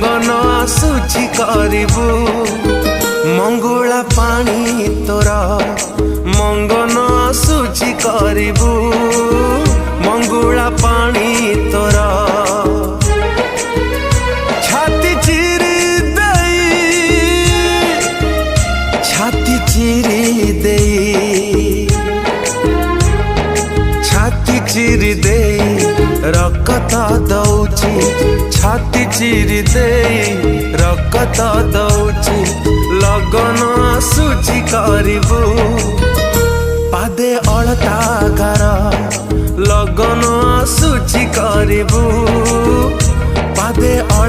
लगन आसुची करिबू मंगुला पानी तोरा मंगन आसुची करिबू मंगुला पानी तोरा छाती चिरी दे छाती चिरी दे रकत दौची छाती चिरी दे रकत दौची लगन आसुची करिबू पादे अलता गार लगन आसुची करिबू पादे अलता